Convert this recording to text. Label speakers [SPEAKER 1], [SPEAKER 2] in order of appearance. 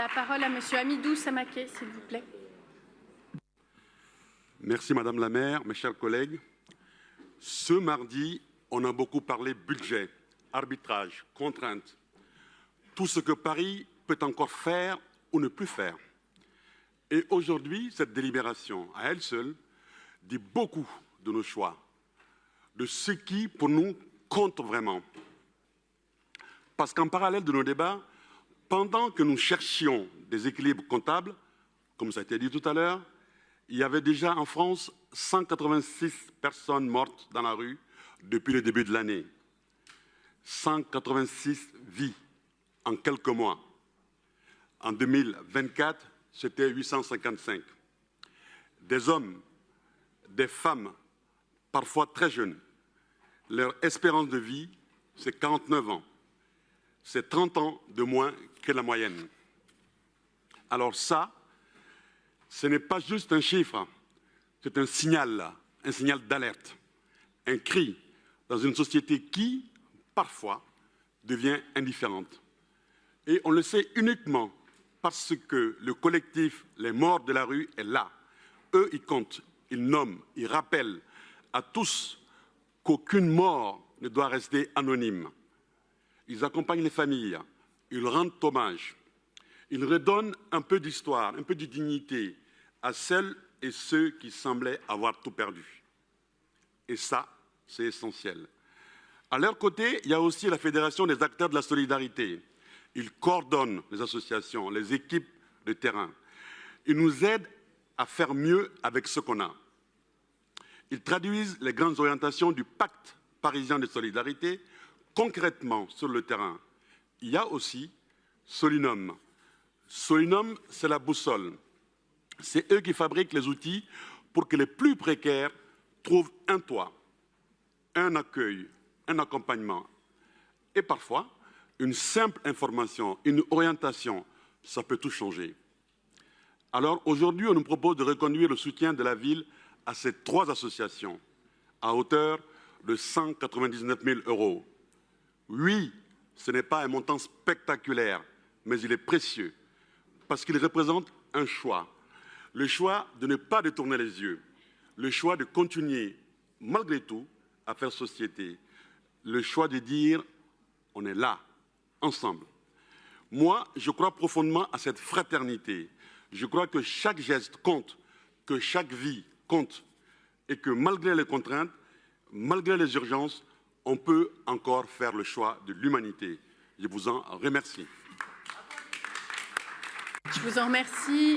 [SPEAKER 1] la parole à Monsieur Hamidou Samaké, s'il vous plaît.
[SPEAKER 2] Merci Madame la maire, mes chers collègues. Ce mardi, on a beaucoup parlé budget, arbitrage, contraintes, tout ce que Paris peut encore faire ou ne plus faire. Et aujourd'hui, cette délibération, à elle seule, dit beaucoup de nos choix, de ce qui, pour nous, compte vraiment. Parce qu'en parallèle de nos débats, pendant que nous cherchions des équilibres comptables, comme ça a été dit tout à l'heure, il y avait déjà en France 186 personnes mortes dans la rue depuis le début de l'année. 186 vies en quelques mois. En 2024, c'était 855. Des hommes, des femmes, parfois très jeunes. Leur espérance de vie, c'est 49 ans. C'est 30 ans de moins que la moyenne. Alors ça, ce n'est pas juste un chiffre, c'est un signal d'alerte, un cri dans une société qui, parfois, devient indifférente. Et on le sait uniquement parce que le collectif Les Morts de la rue est là. Eux, ils comptent, ils nomment, ils rappellent à tous qu'aucune mort ne doit rester anonyme. Ils accompagnent les familles, ils rendent hommage, ils redonnent un peu d'histoire, un peu de dignité à celles et ceux qui semblaient avoir tout perdu. Et ça, c'est essentiel. À leur côté, il y a aussi la Fédération des acteurs de la solidarité. Ils coordonnent les associations, les équipes de terrain. Ils nous aident à faire mieux avec ce qu'on a. Ils traduisent les grandes orientations du pacte parisien de solidarité concrètement sur le terrain. Il y a aussi Solinum. Solinum, c'est la boussole. C'est eux qui fabriquent les outils pour que les plus précaires trouvent un toit, un accueil, un accompagnement. Et parfois, une simple information, une orientation, ça peut tout changer. Alors aujourd'hui, on nous propose de reconduire le soutien de la ville à ces 3 associations, à hauteur de 199 000 €. Oui, ce n'est pas un montant spectaculaire, mais il est précieux, parce qu'il représente un choix. Le choix de ne pas détourner les yeux, le choix de continuer, malgré tout, à faire société, le choix de dire « on est là, ensemble ». Moi, je crois profondément à cette fraternité. Je crois que chaque geste compte, que chaque vie compte, et que malgré les contraintes, malgré les urgences, on peut encore faire le choix de l'humanité. Je vous en remercie.
[SPEAKER 1] Je vous en remercie.